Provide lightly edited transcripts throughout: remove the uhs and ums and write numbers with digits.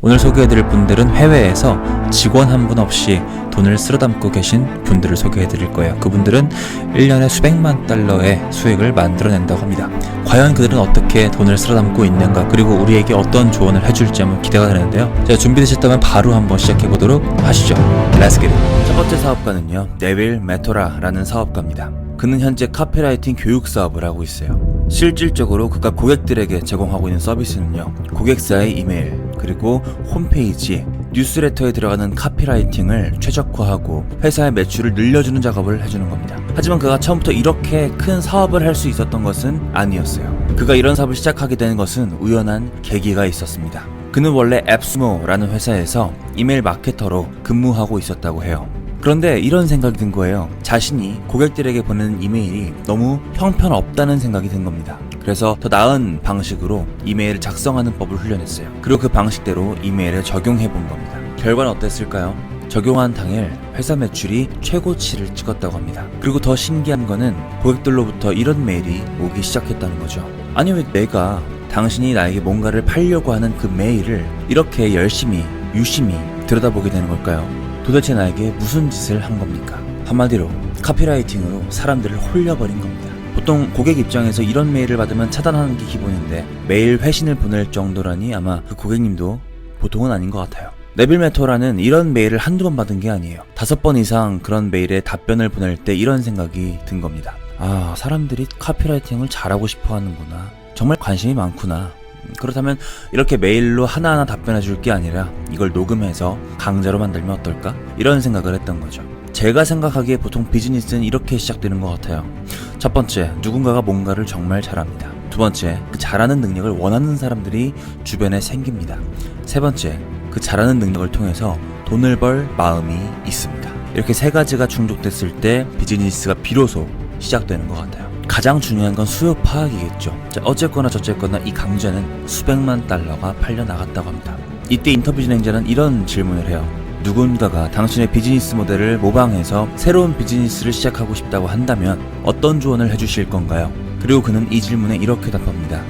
오늘 소개해드릴 분들은 해외에서 직원 한 분 없이 돈을 쓸어 담고 계신 분들을 소개해드릴 거예요. 그분들은 1년에 수백만 달러의 수익을 만들어낸다고 합니다. 과연 그들은 어떻게 돈을 쓸어 담고 있는가, 그리고 우리에게 어떤 조언을 해줄지 한번 기대가 되는데요. 자, 준비되셨다면 바로 한번 시작해보도록 하시죠. Let's get it. 첫 번째 사업가는요, 네빌 메토라라는 사업가입니다. 그는 현재 카피라이팅 교육 사업을 하고 있어요. 실질적으로 그가 고객들에게 제공하고 있는 서비스는요, 고객사의 이메일, 그리고 홈페이지, 뉴스레터에 들어가는 카피라이팅을 최적화하고 회사의 매출을 늘려주는 작업을 해주는 겁니다. 하지만 그가 처음부터 이렇게 큰 사업을 할 수 있었던 것은 아니었어요. 그가 이런 사업을 시작하게 된 것은 우연한 계기가 있었습니다. 그는 원래 앱스모라는 회사에서 이메일 마케터로 근무하고 있었다고 해요. 그런데 이런 생각이 든 거예요. 자신이 고객들에게 보내는 이메일이 너무 형편없다는 생각이 든 겁니다. 그래서 더 나은 방식으로 이메일을 작성하는 법을 훈련했어요. 그리고 그 방식대로 이메일을 적용해 본 겁니다. 결과는 어땠을까요? 적용한 당일 회사 매출이 최고치를 찍었다고 합니다. 그리고 더 신기한 거는 고객들로부터 이런 메일이 오기 시작했다는 거죠. 아니, 왜 내가 당신이 나에게 뭔가를 팔려고 하는 그 메일을 이렇게 열심히 유심히 들여다보게 되는 걸까요? 도대체 나에게 무슨 짓을 한 겁니까? 한마디로 카피라이팅으로 사람들을 홀려버린 겁니다. 보통 고객 입장에서 이런 메일을 받으면 차단하는 게 기본인데 메일 회신을 보낼 정도라니 아마 그 고객님도 보통은 아닌 것 같아요. 네빌 메토라는 이런 메일을 한두 번 받은 게 아니에요. 5번 이상 그런 메일에 답변을 보낼 때 이런 생각이 든 겁니다. 아, 사람들이 카피라이팅을 잘하고 싶어 하는구나. 정말 관심이 많구나. 그렇다면 이렇게 메일로 하나하나 답변해 줄 게 아니라 이걸 녹음해서 강좌로 만들면 어떨까? 이런 생각을 했던 거죠. 제가 생각하기에 보통 비즈니스는 이렇게 시작되는 것 같아요. 첫 번째, 누군가가 뭔가를 정말 잘합니다. 두 번째, 그 잘하는 능력을 원하는 사람들이 주변에 생깁니다. 세 번째, 그 잘하는 능력을 통해서 돈을 벌 마음이 있습니다. 이렇게 세 가지가 충족됐을 때 비즈니스가 비로소 시작되는 것 같아요. 가장 중요한 건 수요 파악이겠죠. 자, 어쨌거나 저쨌거나 이 강좌는 수백만 달러가 팔려나갔다고 합니다. 이때 인터뷰 진행자는 이런 질문을 해요. 누군가가 당신의 비즈니스 모델을 모방해서 새로운 비즈니스를 시작하고 싶다고 한다면 어떤 조언을 해주실 건가요? 그리고 그는 이 질문에 이렇게 답합니다.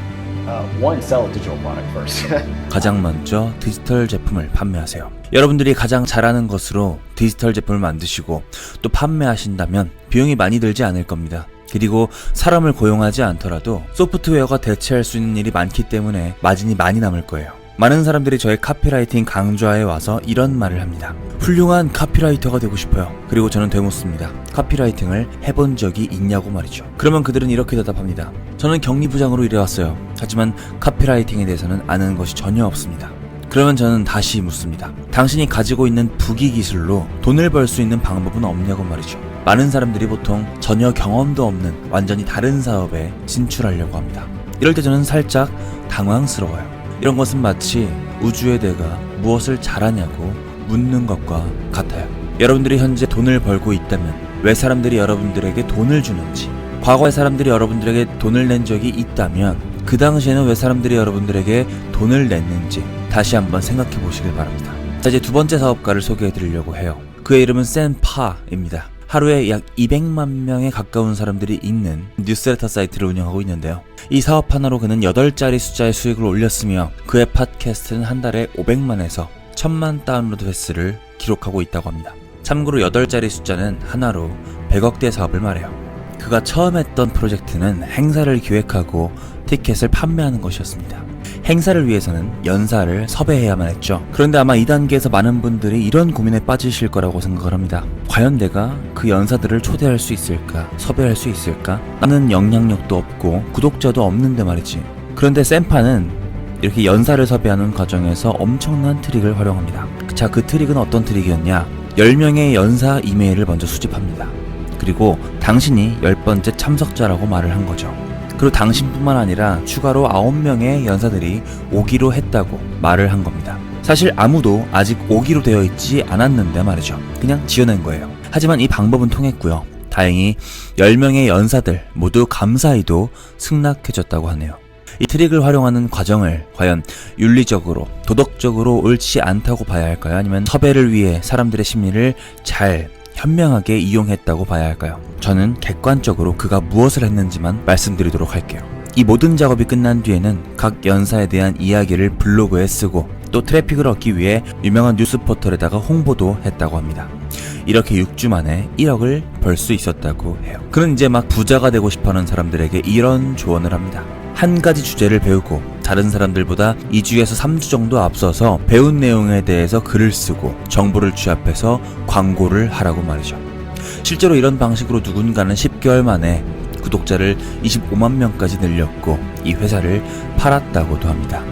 One, sell a digital product first. 가장 먼저 디지털 제품을 판매하세요. 여러분들이 가장 잘하는 것으로 디지털 제품을 만드시고 또 판매하신다면 비용이 많이 들지 않을 겁니다. 그리고 사람을 고용하지 않더라도 소프트웨어가 대체할 수 있는 일이 많기 때문에 마진이 많이 남을 거예요. 많은 사람들이 저의 카피라이팅 강좌에 와서 이런 말을 합니다. 훌륭한 카피라이터가 되고 싶어요. 그리고 저는 되묻습니다. 카피라이팅을 해본 적이 있냐고 말이죠. 그러면 그들은 이렇게 대답합니다. 저는 격리부장으로 일해왔어요. 하지만 카피라이팅에 대해서는 아는 것이 전혀 없습니다. 그러면 저는 다시 묻습니다. 당신이 가지고 있는 부기 기술로 돈을 벌 수 있는 방법은 없냐고 말이죠. 많은 사람들이 보통 전혀 경험도 없는 완전히 다른 사업에 진출하려고 합니다. 이럴 때 저는 살짝 당황스러워요. 이런 것은 마치 우주의 대가 무엇을 잘하냐고 묻는 것과 같아요. 여러분들이 현재 돈을 벌고 있다면 왜 사람들이 여러분들에게 돈을 주는지, 과거에 사람들이 여러분들에게 돈을 낸 적이 있다면 그 당시에는 왜 사람들이 여러분들에게 돈을 냈는지 다시 한번 생각해 보시길 바랍니다. 자, 이제 두 번째 사업가를 소개해 드리려고 해요. 그의 이름은 샌파입니다. 하루에 약 200만 명에 가까운 사람들이 있는 뉴스레터 사이트를 운영하고 있는데요. 이 사업 하나로 그는 8자리 숫자의 수익을 올렸으며 그의 팟캐스트는 한 달에 500만에서 1000만 다운로드 횟수를 기록하고 있다고 합니다. 참고로 8자리 숫자는 하나로 100억대 사업을 말해요. 그가 처음 했던 프로젝트는 행사를 기획하고 티켓을 판매하는 것이었습니다. 행사를 위해서는 연사를 섭외해야만 했죠. 그런데 아마 이 단계에서 많은 분들이 이런 고민에 빠지실 거라고 생각을 합니다. 과연 내가 그 연사들을 초대할 수 있을까? 섭외할 수 있을까? 나는 영향력도 없고 구독자도 없는데 말이지. 그런데 샌파는 이렇게 연사를 섭외하는 과정에서 엄청난 트릭을 활용합니다. 자, 그 트릭은 어떤 트릭이었냐? 10명의 연사 이메일을 먼저 수집합니다. 그리고 당신이 10번째 참석자라고 말을 한 거죠. 그리고 당신뿐만 아니라 추가로 9명의 연사들이 오기로 했다고 말을 한 겁니다. 사실 아무도 아직 오기로 되어 있지 않았는데 말이죠. 그냥 지어낸 거예요. 하지만 이 방법은 통했고요. 다행히 10명의 연사들 모두 감사히도 승낙해줬다고 하네요. 이 트릭을 활용하는 과정을 과연 윤리적으로, 도덕적으로 옳지 않다고 봐야 할까요? 아니면 섭외를 위해 사람들의 심리를 잘 현명하게 이용했다고 봐야 할까요? 저는 객관적으로 그가 무엇을 했는지만 말씀드리도록 할게요. 이 모든 작업이 끝난 뒤에는 각 연사에 대한 이야기를 블로그에 쓰고 또 트래픽을 얻기 위해 유명한 뉴스 포털에다가 홍보도 했다고 합니다. 이렇게 6주 만에 1억을 벌 수 있었다고 해요. 그는 이제 막 부자가 되고 싶어하는 사람들에게 이런 조언을 합니다. 한 가지 주제를 배우고 다른 사람들보다 2주에서 3주 정도 앞서서 배운 내용에 대해서 글을 쓰고 정보를 취합해서 광고를 하라고 말이죠. 실제로 이런 방식으로 누군가는 10개월 만에 구독자를 25만 명까지 늘렸고 이 회사를 팔았다고도 합니다.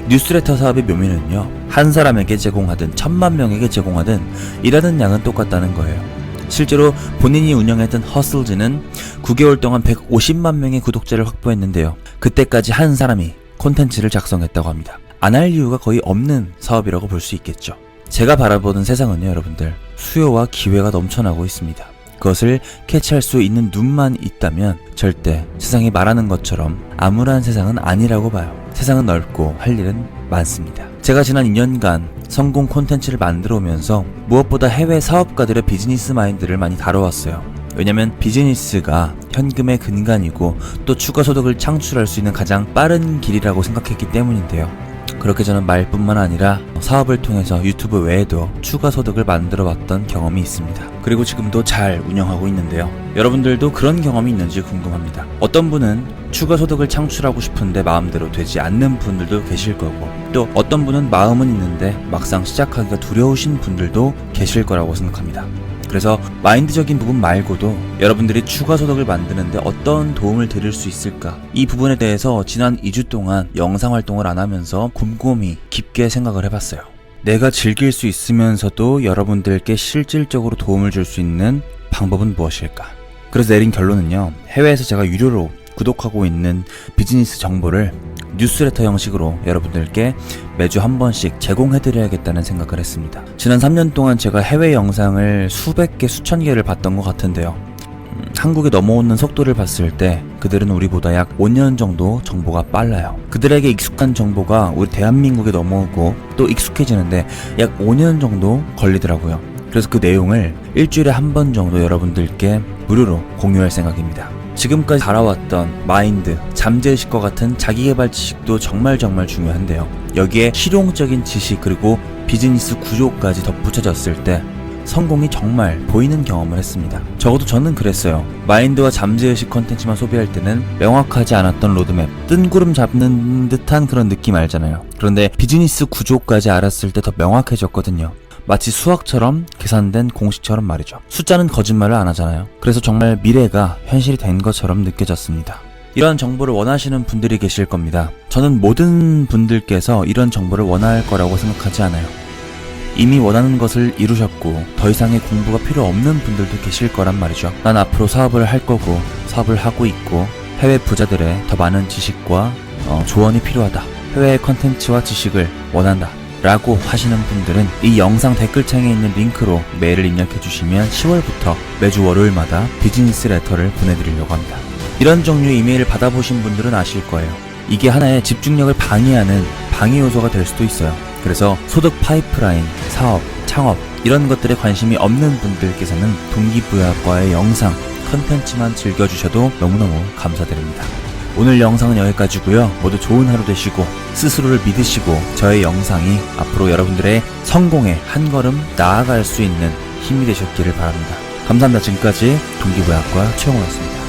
뉴스레터 사업의 묘미는요, 한 사람에게 제공하든 1000만 명에게 제공하든 일하는 양은 똑같다는 거예요. 실제로 본인이 운영했던 허슬즈는 9개월 동안 150만 명의 구독자를 확보했는데요. 그때까지 한 사람이 콘텐츠를 작성했다고 합니다. 안 할 이유가 거의 없는 사업이라고 볼 수 있겠죠. 제가 바라보는 세상은요, 여러분들, 수요와 기회가 넘쳐나고 있습니다. 그것을 캐치할 수 있는 눈만 있다면 절대 세상이 말하는 것처럼 암울한 세상은 아니라고 봐요. 세상은 넓고 할 일은 많습니다. 제가 지난 2년간 성공 콘텐츠를 만들어 오면서 무엇보다 해외 사업가들의 비즈니스 마인드를 많이 다뤄왔어요. 왜냐면 비즈니스가 현금의 근간이고 또 추가 소득을 창출할 수 있는 가장 빠른 길이라고 생각했기 때문인데요. 그렇게 저는 말뿐만 아니라 사업을 통해서 유튜브 외에도 추가 소득을 만들어 왔던 경험이 있습니다. 그리고 지금도 잘 운영하고 있는데요. 여러분들도 그런 경험이 있는지 궁금합니다. 어떤 분은 추가 소득을 창출하고 싶은데 마음대로 되지 않는 분들도 계실 거고, 또 어떤 분은 마음은 있는데 막상 시작하기가 두려우신 분들도 계실 거라고 생각합니다. 그래서 마인드적인 부분 말고도 여러분들이 추가 소득을 만드는데 어떤 도움을 드릴 수 있을까? 이 부분에 대해서 지난 2주 동안 영상 활동을 안 하면서 곰곰이 깊게 생각을 해봤어요. 내가 즐길 수 있으면서도 여러분들께 실질적으로 도움을 줄 수 있는 방법은 무엇일까? 그래서 내린 결론은요, 해외에서 제가 유료로 구독하고 있는 비즈니스 정보를 뉴스레터 형식으로 여러분들께 매주 한 번씩 제공해드려야겠다는 생각을 했습니다. 지난 3년 동안 제가 해외 영상을 수백 개, 수천 개를 봤던 것 같은데요. 한국에 넘어오는 속도를 봤을 때 그들은 우리보다 약 5년 정도 정보가 빨라요. 그들에게 익숙한 정보가 우리 대한민국에 넘어오고 또 익숙해지는데 약 5년 정도 걸리더라고요. 그래서 그 내용을 일주일에 한 번 정도 여러분들께 무료로 공유할 생각입니다. 지금까지 달아왔던 마인드, 잠재의식과 같은 자기개발 지식도 정말 중요한데요. 여기에 실용적인 지식 그리고 비즈니스 구조까지 덧붙여졌을 때 성공이 정말 보이는 경험을 했습니다. 적어도 저는 그랬어요. 마인드와 잠재의식 컨텐츠만 소비할 때는 명확하지 않았던 로드맵, 뜬구름 잡는 듯한 그런 느낌 알잖아요. 그런데 비즈니스 구조까지 알았을 때 더 명확해졌거든요. 마치 수학처럼 계산된 공식처럼 말이죠. 숫자는 거짓말을 안 하잖아요. 그래서 정말 미래가 현실이 된 것처럼 느껴졌습니다. 이런 정보를 원하시는 분들이 계실 겁니다. 저는 모든 분들께서 이런 정보를 원할 거라고 생각하지 않아요. 이미 원하는 것을 이루셨고 더 이상의 공부가 필요 없는 분들도 계실 거란 말이죠. 난 앞으로 사업을 할 거고 사업을 하고 있고 해외 부자들의 더 많은 지식과 조언이 필요하다. 해외의 컨텐츠와 지식을 원한다 라고 하시는 분들은 이 영상 댓글창에 있는 링크로 메일을 입력해 주시면 10월부터 매주 월요일마다 비즈니스 레터를 보내드리려고 합니다. 이런 종류의 이메일을 받아보신 분들은 아실 거예요. 이게 하나의 집중력을 방해하는 방해 요소가 될 수도 있어요. 그래서 소득 파이프라인, 사업, 창업 이런 것들에 관심이 없는 분들께서는 동기부여과의 영상, 컨텐츠만 즐겨주셔도 너무너무 감사드립니다. 오늘 영상은 여기까지고요. 모두 좋은 하루 되시고 스스로를 믿으시고 저의 영상이 앞으로 여러분들의 성공에 한 걸음 나아갈 수 있는 힘이 되셨기를 바랍니다. 감사합니다. 지금까지 동기부여학과 최영호였습니다.